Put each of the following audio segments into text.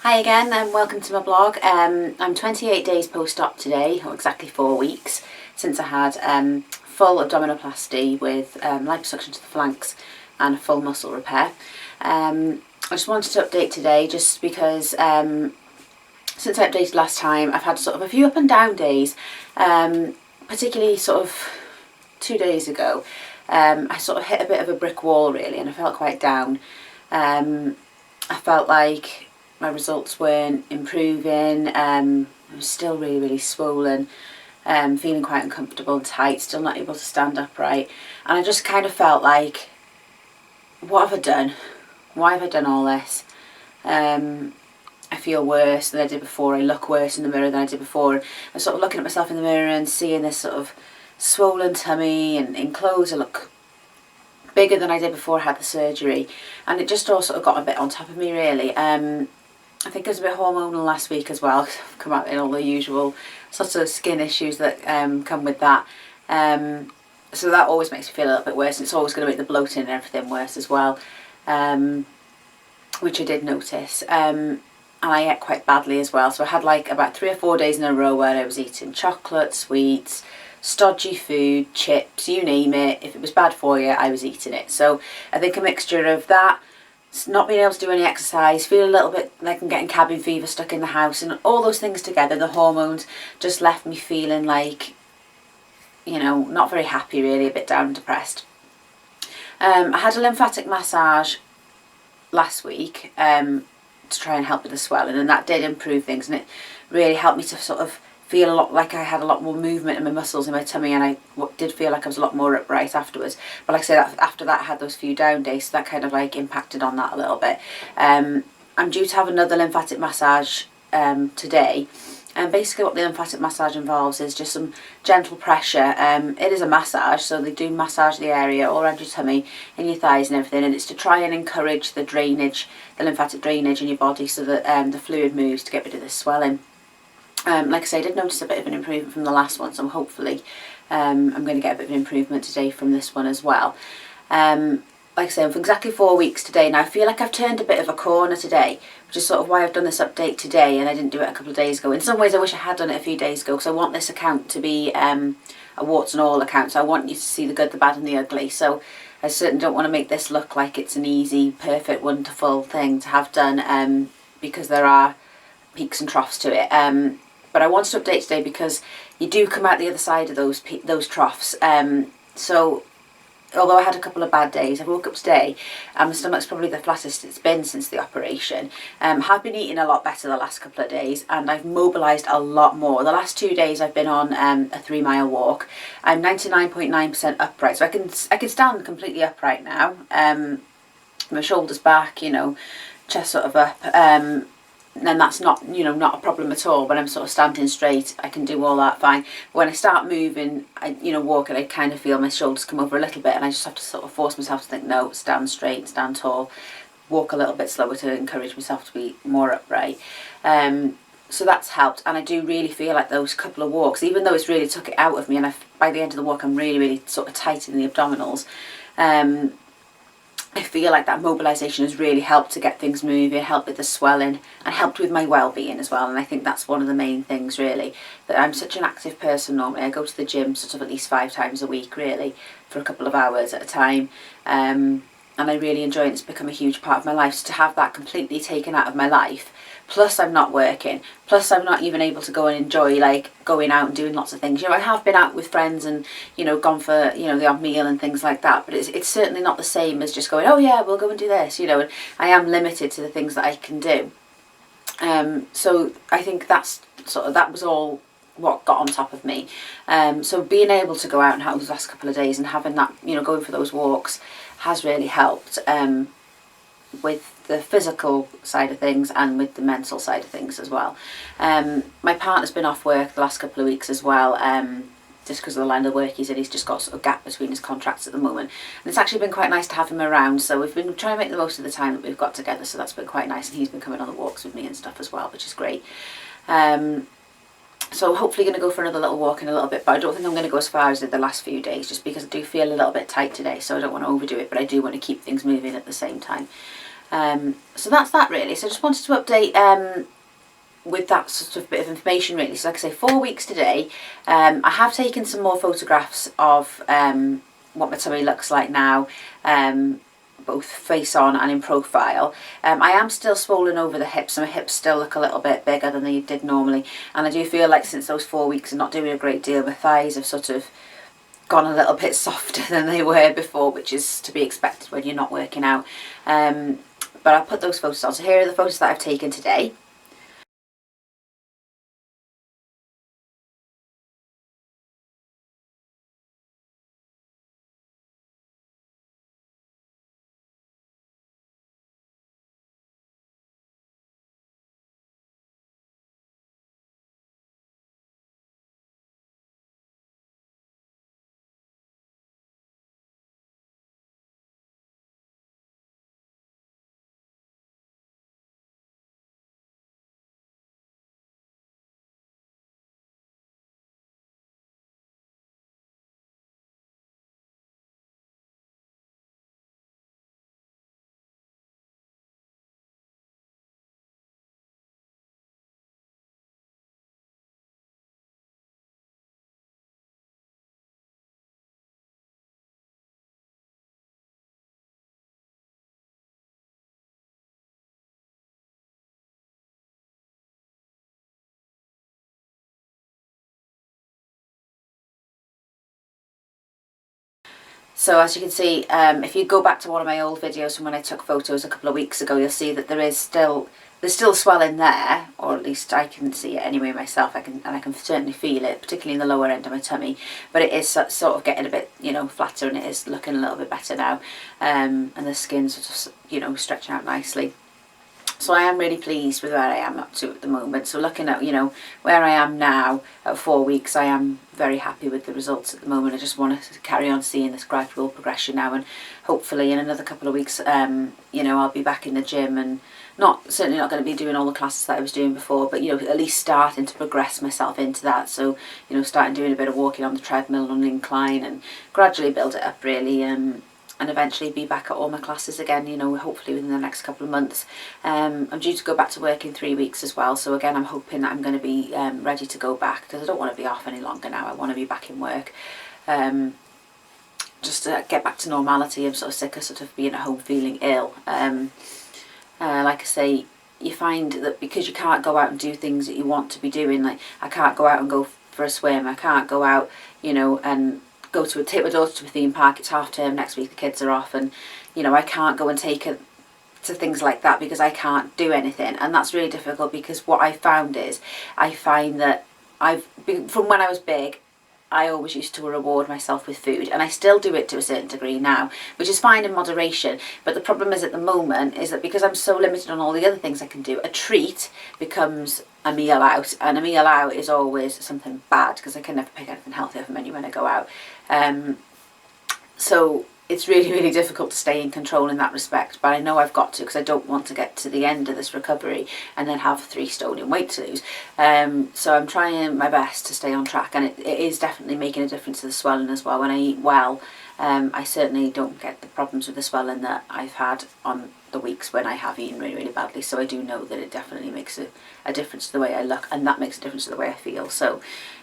Hi again and welcome to my blog. I'm 28 days post-op today, or exactly 4 weeks, since I had full abdominoplasty with liposuction to the flanks and a full muscle repair. I just wanted to update today just because since I updated last time I've had sort of a few up and down days, particularly sort of 2 days ago. I sort of hit a bit of a brick wall really, and I felt quite down. I felt like my results weren't improving. I was still really swollen, feeling quite uncomfortable and tight, still not able to stand upright, and I just kind of felt like, what have I done? Why have I done all this? I feel worse than I did before, I look worse in the mirror than I did before. I'm sort of looking at myself in the mirror and seeing this sort of swollen tummy, and in clothes I look bigger than I did before I had the surgery, and it just all sort of got a bit on top of me really. I think I was a bit hormonal last week as well, because I've come out in all the usual sorts of skin issues that come with that. So that always makes me feel a little bit worse, and it's always going to make the bloating and everything worse as well, which I did notice. And I ate quite badly as well, so I had like about 3 or 4 days in a row where I was eating chocolate, sweets, stodgy food, chips, you name it. If it was bad for you, I was eating it. So I think a mixture of that, not being able to do any exercise, feeling a little bit like I'm getting cabin fever, stuck in the house, and all those things together, the hormones just left me feeling like, you know, not very happy really, a bit down and depressed. I had a lymphatic massage last week to try and help with the swelling, and that did improve things, and it really helped me to sort of feel a lot like I had a lot more movement in my muscles in my tummy, and I did feel like I was a lot more upright afterwards. But like I said, after that I had those few down days, so that kind of like impacted on that a little bit. I'm due to have another lymphatic massage today, and basically what the lymphatic massage involves is just some gentle pressure. It is a massage, so they do massage the area all around your tummy and your thighs and everything, and it's to try and encourage the drainage, the lymphatic drainage in your body, so that the fluid moves to get rid of this swelling. Like I say, I did notice a bit of an improvement from the last one, so hopefully I'm going to get a bit of an improvement today from this one as well. Like I say, I'm for exactly 4 weeks today now. I feel like I've turned a bit of a corner today, which is sort of why I've done this update today, and I didn't do it a couple of days ago. In some ways I wish I had done it a few days ago, because I want this account to be a warts and all account, so I want you to see the good, the bad and the ugly. So I certainly don't want to make this look like it's an easy, perfect, wonderful thing to have done, because there are peaks and troughs to it. But I wanted to update today because you do come out the other side of those troughs. So although I had a couple of bad days, I woke up today and my stomach's probably the flattest it's been since the operation. Have been eating a lot better the last couple of days, and I've mobilised a lot more. The last 2 days I've been on a 3-mile walk. I'm 99.9% upright, so I can stand completely upright now. My shoulders back, you know, chest sort of up. And that's not, you know, not a problem at all. When I'm sort of standing straight, I can do all that fine. But when I start moving, walking, I kind of feel my shoulders come over a little bit, and I just have to sort of force myself to think, no, stand straight, stand tall, walk a little bit slower to encourage myself to be more upright. So that's helped, and I do really feel like those couple of walks, even though it's really took it out of me, and by the end of the walk I'm really sort of tight in the abdominals, I feel like that mobilisation has really helped to get things moving, helped with the swelling, and helped with my well-being as well. And I think that's one of the main things really, that I'm such an active person normally. I go to the gym sort of at least 5 times a week really, for a couple of hours at a time, and I really enjoy it. It's become a huge part of my life. So to have that completely taken out of my life, plus I'm not working, plus I'm not even able to go and enjoy like going out and doing lots of things. You know, I have been out with friends and, you know, gone for, you know, the odd meal and things like that, but it's certainly not the same as just going, oh yeah, we'll go and do this, you know, and I am limited to the things that I can do. So I think that was all what got on top of me. So being able to go out and have those last couple of days and having that, you know, going for those walks has really helped with the physical side of things and with the mental side of things as well. My partner's been off work the last couple of weeks as well, just because of the line of work he's in. He's just got sort of gap between his contracts at the moment, and it's actually been quite nice to have him around, so we've been trying to make the most of the time that we've got together, so that's been quite nice, and he's been coming on the walks with me and stuff as well, which is great. So hopefully going to go for another little walk in a little bit, but I don't think I'm going to go as far as I did the last few days, just because I do feel a little bit tight today, so I don't want to overdo it, but I do want to keep things moving at the same time. So that's that really. So I just wanted to update with that sort of bit of information really. So like I say, 4 weeks today. I have taken some more photographs of what my tummy looks like now, both face on and in profile. I am still swollen over the hips, and my hips still look a little bit bigger than they did normally, and I do feel like since those 4 weeks of not doing a great deal, my thighs have sort of gone a little bit softer than they were before, which is to be expected when you're not working out. But I'll put those photos on. So here are the photos that I've taken today. So as you can see, if you go back to one of my old videos from when I took photos a couple of weeks ago, you'll see that there's still swelling there, or at least I can see it anyway myself. I can certainly feel it, particularly in the lower end of my tummy. But it is sort of getting a bit, flatter, and it is looking a little bit better now. And the skin's sort of, stretching out nicely. So I am really pleased with where I am up to at the moment. So looking at, where I am now at 4 weeks, I am very happy with the results at the moment. I just want to carry on seeing this gradual progression now, and hopefully in another couple of weeks, I'll be back in the gym, and certainly not going to be doing all the classes that I was doing before, but, at least starting to progress myself into that. So, starting doing a bit of walking on the treadmill on an incline, and gradually build it up really, and eventually be back at all my classes again, hopefully within the next couple of months. I'm due to go back to work in 3 weeks as well, so again I'm hoping that I'm going to be ready to go back, because I don't want to be off any longer now. I want to be back in work, just to get back to normality. I'm sort of sick of sort of being at home feeling ill. Like I say, you find that because you can't go out and do things that you want to be doing, like I can't go out and go for a swim, I can't go out, and take my daughter to a theme park. It's half term next week, the kids are off, and I can't go and take her to things like that because I can't do anything, and that's really difficult. Because what I find that from when I was big, I always used to reward myself with food, and I still do it to a certain degree now, which is fine in moderation. But the problem is at the moment is that because I'm so limited on all the other things I can do, a treat becomes a meal out, and a meal out is always something bad because I can never pick anything healthy off the menu when I go out. So it's really, really difficult to stay in control in that respect, but I know I've got to, because I don't want to get to the end of this recovery and then have 3 stone in weight to lose. So I'm trying my best to stay on track, and it is definitely making a difference to the swelling as well. When I eat well, I certainly don't get the problems with the swelling that I've had on the weeks when I have eaten really, really badly. So I do know that it definitely makes a difference to the way I look, and that makes a difference to the way I feel. So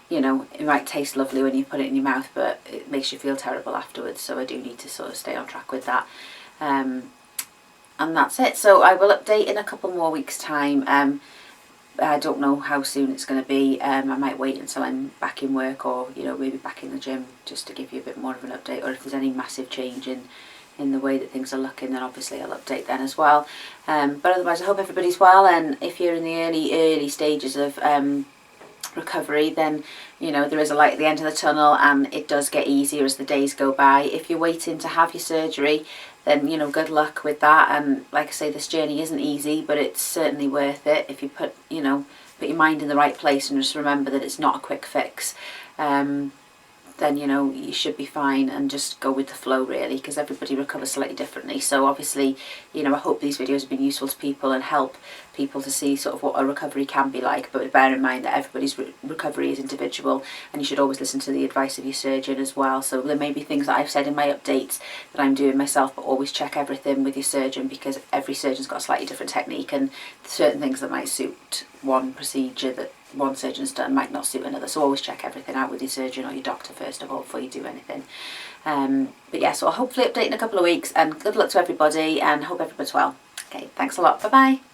it might taste lovely when you put it in your mouth, but it makes you feel terrible afterwards. So I do need to sort of stay on track with that. And that's it. So I will update in a couple more weeks' time. I don't know how soon it's going to be. I might wait until I'm back in work, or maybe back in the gym, just to give you a bit more of an update. Or if there's any massive change in the way that things are looking, then obviously I'll update then as well. But otherwise, I hope everybody's well, and if you're in the early stages of recovery, then there is a light at the end of the tunnel, and it does get easier as the days go by. If you're waiting to have your surgery, then good luck with that. And like I say, this journey isn't easy, but it's certainly worth it if you put your mind in the right place and just remember that it's not a quick fix. Then then you know you should be fine, and just go with the flow really, because everybody recovers slightly differently. So obviously, you know, I hope these videos have been useful to people and help people to see sort of what a recovery can be like, but bear in mind that everybody's recovery is individual, and you should always listen to the advice of your surgeon as well. So there may be things that I've said in my updates that I'm doing myself, but always check everything with your surgeon, because every surgeon's got a slightly different technique, and certain things that might suit one procedure that one surgeon's done might not suit another. So always check everything out with your surgeon or your doctor first of all before you do anything. But yeah, so I'll hopefully update in a couple of weeks, and good luck to everybody, and hope everybody's well. Okay, thanks a lot. Bye bye.